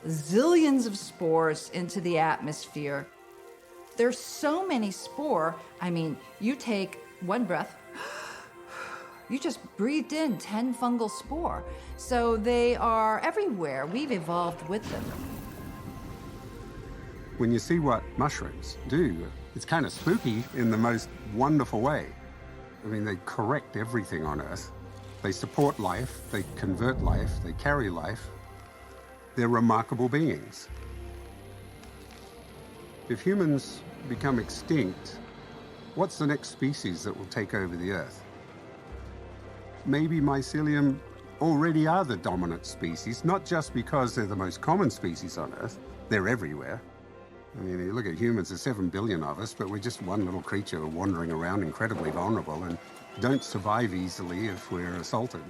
zillions of spores into the atmosphere. There's so many spore, I mean, you take one breath, you just breathed in 10 fungal spore. So they are everywhere. We've evolved with them. When you see what mushrooms do, it's kind of spooky in the most wonderful way. I mean, they correct everything on Earth. They support life, they convert life, they carry life. They're remarkable beings. If humans become extinct, what's the next species that will take over the Earth? Maybe mycelium already are the dominant species, not just because they're the most common species on Earth, they're everywhere. I mean, you look at humans, there's 7 billion of us, but we're just one little creature wandering around incredibly vulnerable and don't survive easily if we're assaulted.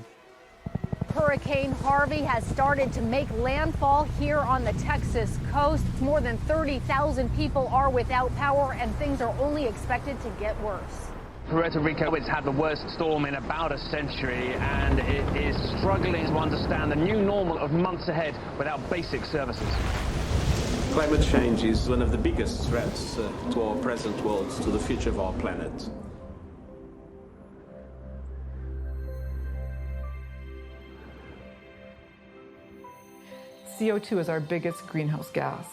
Hurricane Harvey has started to make landfall here on the Texas coast. More than 30,000 people are without power, and things are only expected to get worse. Puerto Rico, it's had the worst storm in about a century, and it is struggling to understand the new normal of months ahead without basic services. Climate change is one of the biggest threats to our present world, to the future of our planet. CO2 is our biggest greenhouse gas.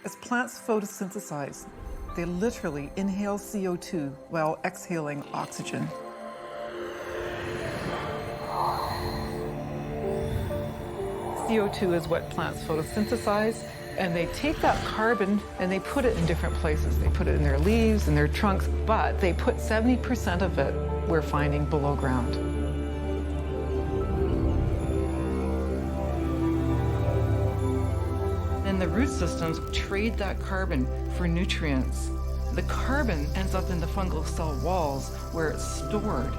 As plants photosynthesize, they literally inhale CO2 while exhaling oxygen. CO2 is what plants photosynthesize, and they take that carbon and they put it in different places. They put it in their leaves and their trunks, but they put 70% of it we're finding below ground. And the root systems trade that carbon for nutrients. The carbon ends up in the fungal cell walls where it's stored.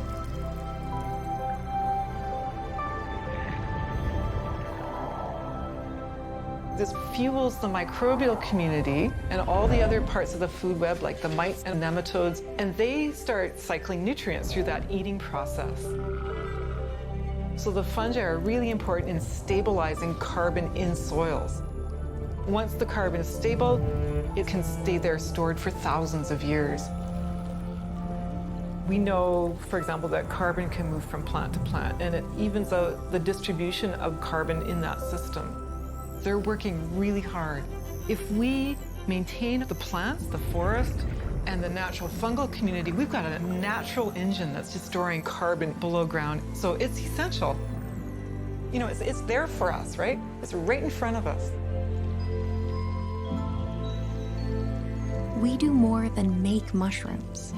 This fuels the microbial community and all the other parts of the food web, like the mites and nematodes, and they start cycling nutrients through that eating process. So the fungi are really important in stabilizing carbon in soils. Once the carbon is stable, it can stay there stored for thousands of years. We know, for example, that carbon can move from plant to plant, and it evens out the distribution of carbon in that system. They're working really hard. If we maintain the plants, the forest, and the natural fungal community, we've got a natural engine that's just storing carbon below ground. So it's essential. You know, it's there for us, right? It's right in front of us. We do more than make mushrooms.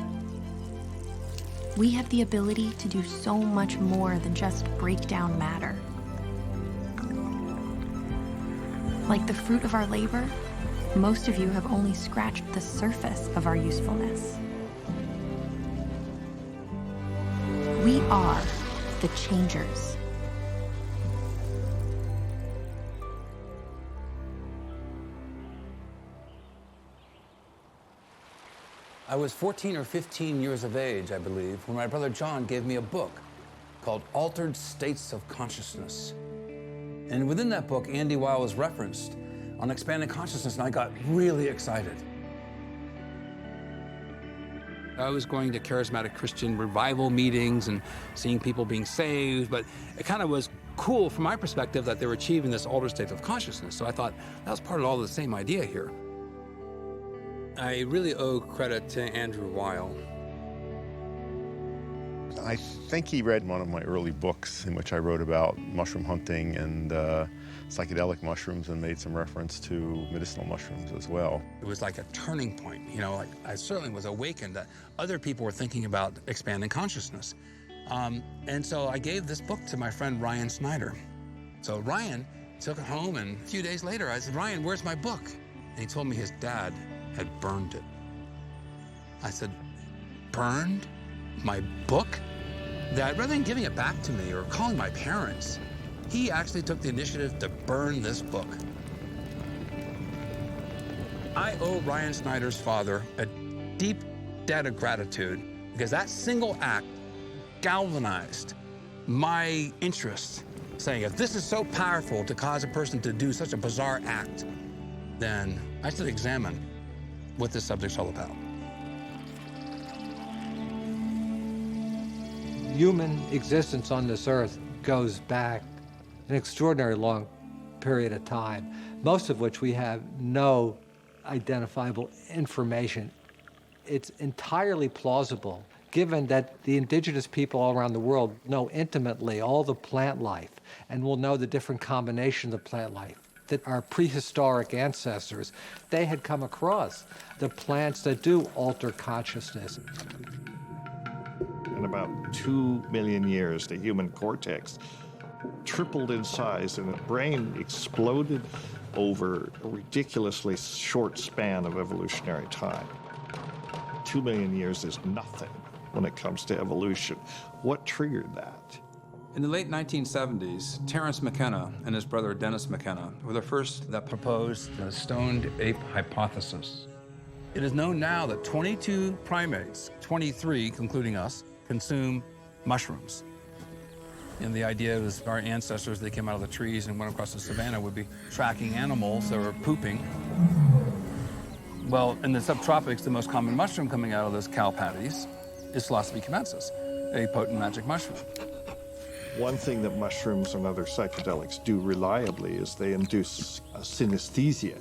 We have the ability to do so much more than just break down matter. Like the fruit of our labor, most of you have only scratched the surface of our usefulness. We are the changers. I was 14 or 15 years of age, I believe, when my brother John gave me a book called Altered States of Consciousness. And within that book, Andy Weil was referenced on expanding consciousness, and I got really excited. I was going to charismatic Christian revival meetings and seeing people being saved, but it kind of was cool from my perspective that they were achieving this altered state of consciousness. So I thought that was part of all the same idea here. I really owe credit to Andrew Weil. I think he read one of my early books in which I wrote about mushroom hunting and psychedelic mushrooms and made some reference to medicinal mushrooms as well. It was like a turning point, you know, like I certainly was awakened that other people were thinking about expanding consciousness. And so I gave this book to my friend Ryan Snyder. So Ryan took it home, and a few days later I said, Ryan, where's my book? And he told me his dad had burned it. I said, burned my book? That rather than giving it back to me or calling my parents, he actually took the initiative to burn this book. I owe Ryan Snyder's father a deep debt of gratitude because that single act galvanized my interest saying, if this is so powerful to cause a person to do such a bizarre act, then I should examine what this subject's all about. Human existence on this earth goes back an extraordinarily long period of time, most of which we have no identifiable information. It's entirely plausible, given that the indigenous people all around the world know intimately all the plant life and will know the different combinations of plant life, that our prehistoric ancestors, they had come across the plants that do alter consciousness. In about 2 million years, the human cortex tripled in size and the brain exploded over a ridiculously short span of evolutionary time. 2 million years is nothing when it comes to evolution. What triggered that? In the late 1970s, Terence McKenna and his brother Dennis McKenna were the first that proposed the stoned ape hypothesis. It is known now that 22 primates, 23, including us, consume mushrooms. And the idea was our ancestors, they came out of the trees and went across the savannah, would be tracking animals that were pooping. Well, in the subtropics, the most common mushroom coming out of those cow patties is Psilocybe cubensis, a potent magic mushroom. One thing that mushrooms and other psychedelics do reliably is they induce synesthesia.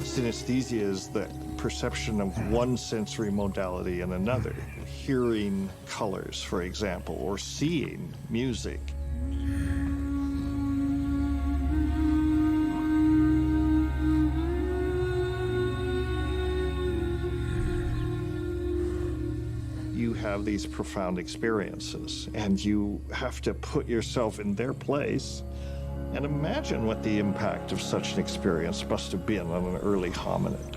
Synesthesia is the perception of one sensory modality in another. Hearing colors, for example, or seeing music. You have these profound experiences, and you have to put yourself in their place and imagine what the impact of such an experience must have been on an early hominid.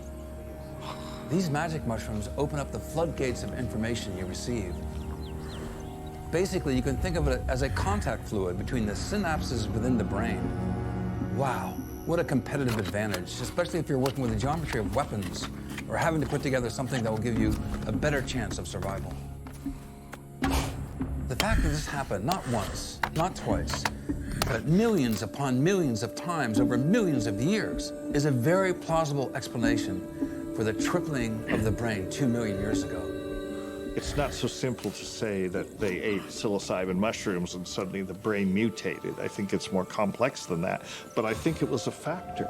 These magic mushrooms open up the floodgates of information you receive. Basically, you can think of it as a contact fluid between the synapses within the brain. Wow, what a competitive advantage, especially if you're working with the geometry of weapons or having to put together something that will give you a better chance of survival. The fact that this happened not once, not twice, but millions upon millions of times over millions of years is a very plausible explanation for the tripling of the brain 2 million years ago. It's not so simple to say that they ate psilocybin mushrooms and suddenly the brain mutated. I think it's more complex than that, but I think it was a factor.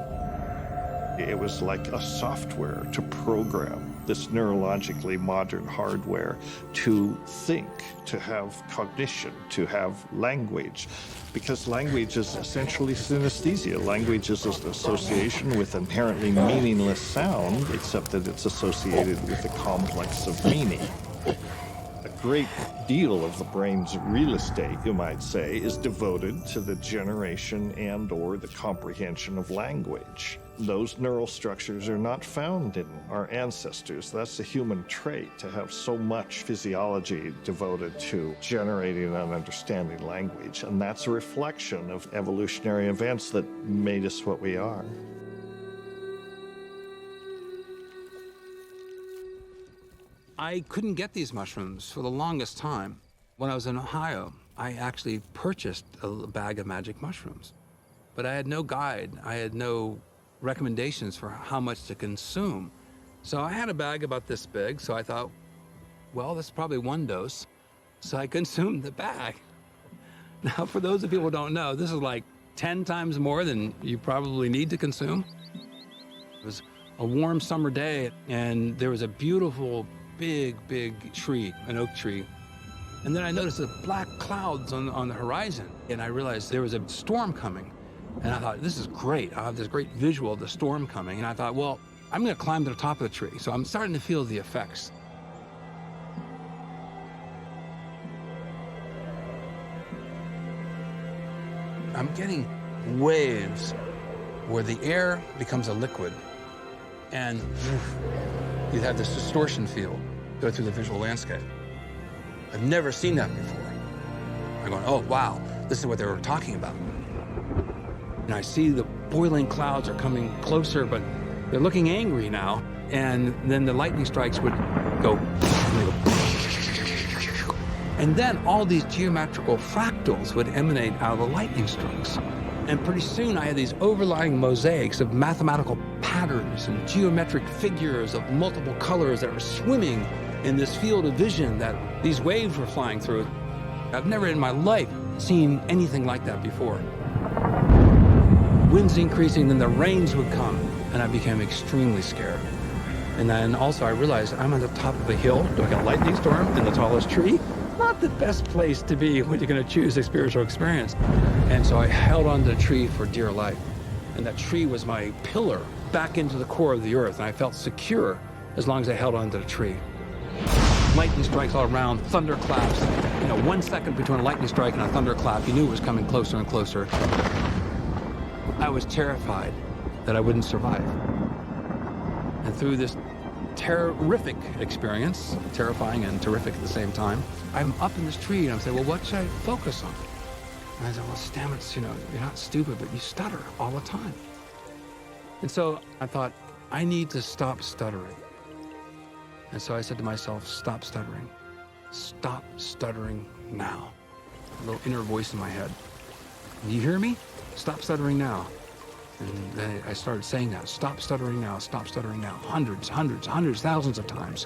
It was like a software to program this neurologically modern hardware to think, to have cognition, to have language. Because language is essentially synesthesia. Language is an association with inherently meaningless sound, except that it's associated with a complex of meaning. A great deal of the brain's real estate, you might say, is devoted to the generation and/or the comprehension of language. Those neural structures are not found in our ancestors. That's a human trait, to have so much physiology devoted to generating and understanding language. And that's a reflection of evolutionary events that made us what we are. I couldn't get these mushrooms for the longest time. When I was in Ohio, I actually purchased a bag of magic mushrooms. But I had no guide. I had no recommendations for how much to consume. So I had a bag about this big, so I thought, well, that's probably one dose. So I consumed the bag. Now, for those of you who don't know, this is like 10 times more than you probably need to consume. It was a warm summer day, and there was a beautiful, big tree, an oak tree. And then I noticed the black clouds on the horizon, and I realized there was a storm coming. And I thought, this is great. I have this great visual of the storm coming. And I thought, well, I'm going to climb to the top of the tree. So I'm starting to feel the effects. I'm getting waves where the air becomes a liquid. And you have this distortion field go through the visual landscape. I've never seen that before. I'm going, oh, wow, this is what they were talking about. And I see the boiling clouds are coming closer, but they're looking angry now. And then the lightning strikes would go, and they go. And then all these geometrical fractals would emanate out of the lightning strikes. And pretty soon I had these overlying mosaics of mathematical patterns and geometric figures of multiple colors that were swimming in this field of vision that these waves were flying through. I've never in my life seen anything like that before. Winds increasing, then the rains would come, and I became extremely scared. And then also I realized I'm on the top of a hill, like a lightning storm in the tallest tree. Not the best place to be when you're going to choose a spiritual experience. And so I held onto the tree for dear life. And that tree was my pillar back into the core of the earth. And I felt secure as long as I held onto the tree. Lightning strikes all around, thunderclaps. 1 second between a lightning strike and a thunderclap, you knew it was coming closer and closer. I was terrified that I wouldn't survive. And through this terrific experience, terrifying and terrific at the same time, I'm up in this tree and I'm saying, well, what should I focus on? And I said, well, Stamets, you're not stupid, but you stutter all the time. And so I thought, I need to stop stuttering. And so I said to myself, stop stuttering. Stop stuttering now. A little inner voice in my head. You hear me? Stop stuttering now. And then I started saying that, stop stuttering now, stop stuttering now. Hundreds, thousands of times.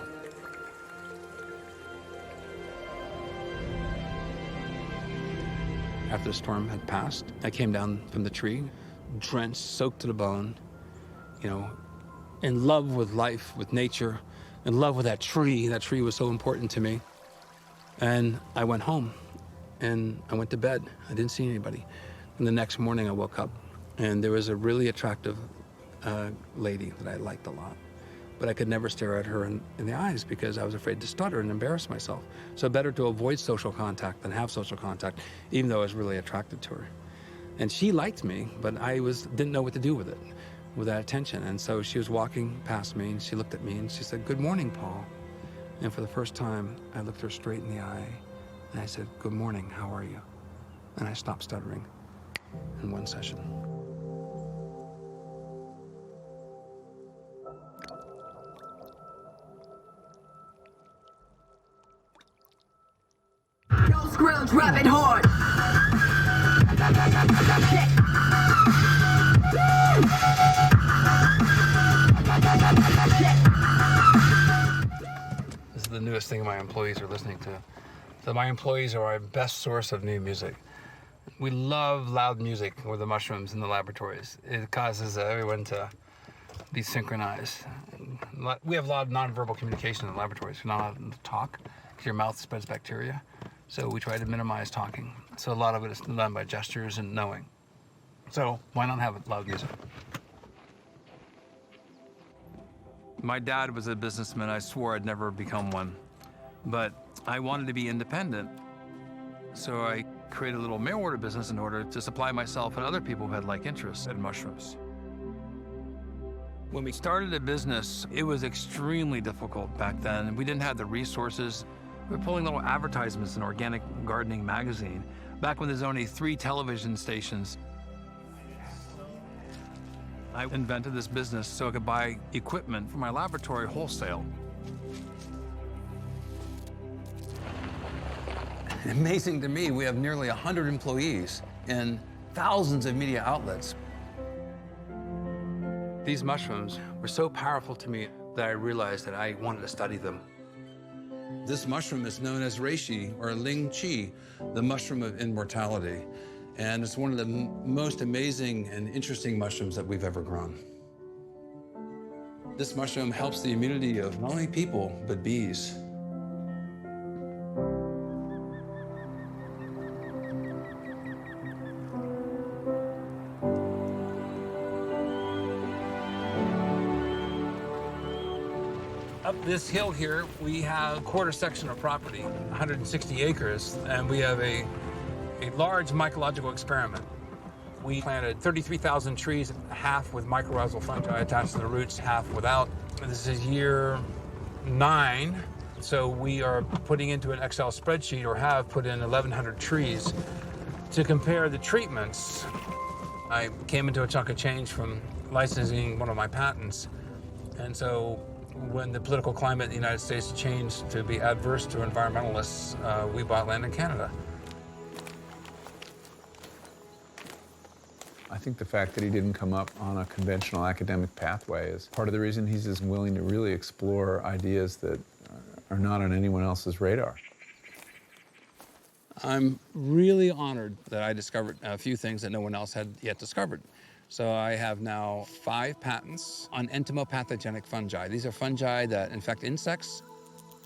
After the storm had passed, I came down from the tree, drenched, soaked to the bone, in love with life, with nature, in love with that tree. That tree was so important to me. And I went home and I went to bed. I didn't see anybody. And the next morning I woke up and there was a really attractive lady that I liked a lot. But I could never stare at her in the eyes because I was afraid to stutter and embarrass myself. So better to avoid social contact than have social contact, even though I was really attracted to her. And she liked me, but I didn't know what to do with it, with that attention. And so she was walking past me and she looked at me and she said, "Good morning, Paul." And for the first time, I looked her straight in the eye and I said, "Good morning, how are you?" And I stopped stuttering in one session. Scrooge, Rabbit Horde. This is the newest thing my employees are listening to. So my employees are our best source of new music. We love loud music with the mushrooms in the laboratories. It causes everyone to be synchronized. We have a lot of nonverbal communication in the laboratories. We're not allowed to talk because your mouth spreads bacteria. So we try to minimize talking. So a lot of it is done by gestures and knowing. So why not have loud music? My dad was a businessman. I swore I'd never become one. But I wanted to be independent. So I created a little mail order business in order to supply myself and other people who had like interests in mushrooms. When we started a business, it was extremely difficult back then. We didn't have the resources. We were pulling little advertisements in Organic Gardening magazine, back when there's only 3 television stations. I invented this business so I could buy equipment for my laboratory wholesale. Amazing to me, we have nearly 100 employees and thousands of media outlets. These mushrooms were so powerful to me that I realized that I wanted to study them. This mushroom is known as reishi, or ling qi, the mushroom of immortality. And it's one of the most amazing and interesting mushrooms that we've ever grown. This mushroom helps the immunity of not only people, but bees. Up this hill here, we have a quarter section of property, 160 acres, and we have a large mycological experiment. We planted 33,000 trees, half with mycorrhizal fungi attached to the roots, half without. This is year 9, so we are putting into an Excel spreadsheet, or have put in 1,100 trees to compare the treatments. I came into a chunk of change from licensing one of my patents, and so When the political climate in the United States changed to be adverse to environmentalists, we bought land in Canada. I think the fact that he didn't come up on a conventional academic pathway is part of the reason he's as willing to really explore ideas that are not on anyone else's radar. I'm really honored that I discovered a few things that no one else had yet discovered. So I have now 5 patents on entomopathogenic fungi. These are fungi that infect insects,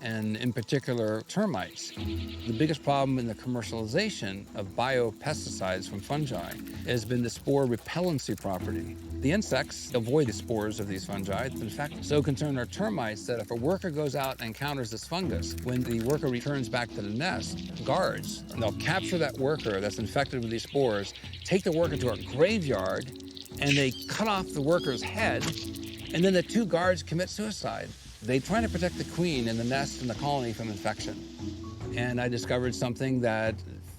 and in particular termites. The biggest problem in the commercialization of biopesticides from fungi has been the spore repellency property. The insects avoid the spores of these fungi. In fact, so concerned are termites that if a worker goes out and encounters this fungus, when the worker returns back to the nest, guards, they'll capture that worker that's infected with these spores, take the worker to a graveyard, and they cut off the worker's head, and then the 2 guards commit suicide. They try to protect the queen and the nest and the colony from infection. And I discovered something that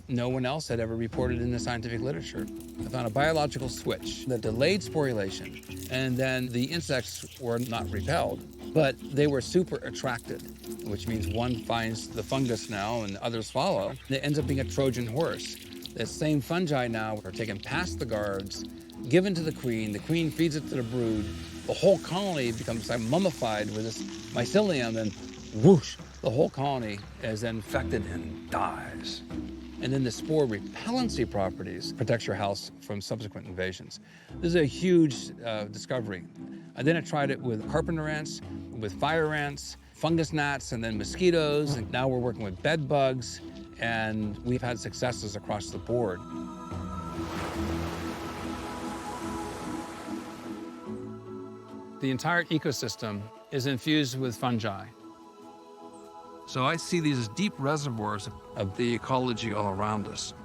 no one else had ever reported in the scientific literature. I found a biological switch that delayed sporulation, and then the insects were not repelled, but they were super attracted, which means one finds the fungus now and others follow. It ends up being a Trojan horse. The same fungi now are taken past the guards, given to the queen feeds it to the brood, the whole colony becomes like mummified with this mycelium, and whoosh, the whole colony is infected and dies. And then the spore repellency properties protects your house from subsequent invasions. This is a huge discovery. And then I tried it with carpenter ants, with fire ants, fungus gnats, and then mosquitoes. And now we're working with bed bugs, and we've had successes across the board. The entire ecosystem is infused with fungi. So I see these as deep reservoirs of the ecology all around us.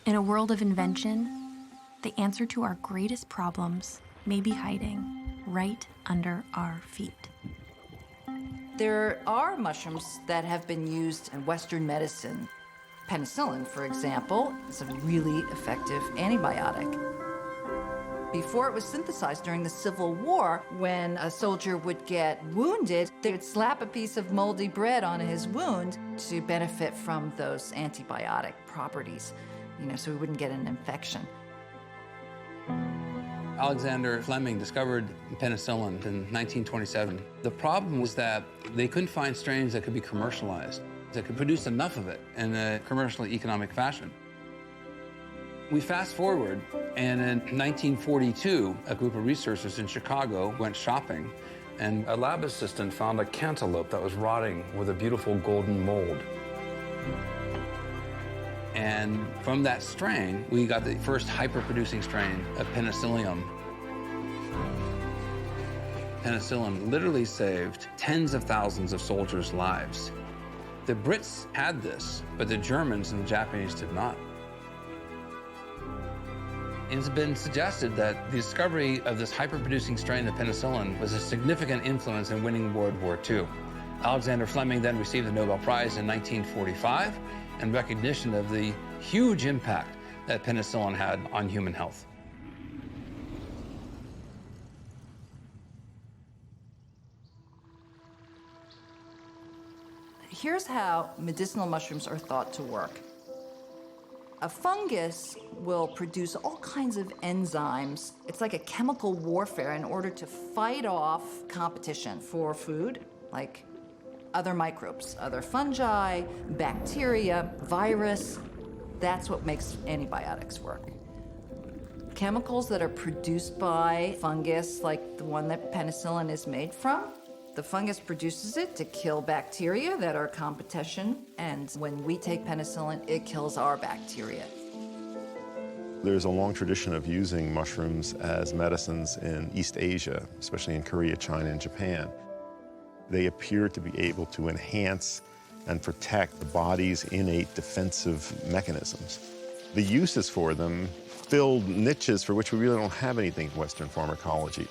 In a world of invention, the answer to our greatest problems may be hiding right under our feet. There are mushrooms that have been used in Western medicine. Penicillin, for example, is a really effective antibiotic. Before it was synthesized during the Civil War, when a soldier would get wounded, they would slap a piece of moldy bread on his wound to benefit from those antibiotic properties, so he wouldn't get an infection. Alexander Fleming discovered penicillin in 1927. The problem was that they couldn't find strains that could be commercialized, that could produce enough of it in a commercially economic fashion. We fast forward, and in 1942, a group of researchers in Chicago went shopping, and a lab assistant found a cantaloupe that was rotting with a beautiful golden mold. And from that strain, we got the first hyper-producing strain of penicillium. Penicillin literally saved tens of thousands of soldiers' lives. The Brits had this, but the Germans and the Japanese did not. It's been suggested that the discovery of this hyper-producing strain of penicillin was a significant influence in winning World War II. Alexander Fleming then received the Nobel Prize in 1945 in recognition of the huge impact that penicillin had on human health. Here's how medicinal mushrooms are thought to work. A fungus will produce all kinds of enzymes. It's like a chemical warfare in order to fight off competition for food, like other microbes, other fungi, bacteria, virus. That's what makes antibiotics work. Chemicals that are produced by fungus, like the one that penicillin is made from, the fungus produces it to kill bacteria that are competition, and when we take penicillin, it kills our bacteria. There's a long tradition of using mushrooms as medicines in East Asia, especially in Korea, China, and Japan. They appear to be able to enhance and protect the body's innate defensive mechanisms. The uses for them fill niches for which we really don't have anything in Western pharmacology.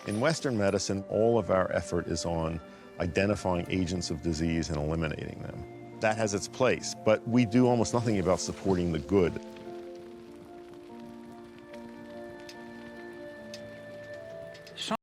In Western medicine, all of our effort is on identifying agents of disease and eliminating them. That has its place, but we do almost nothing about supporting the good.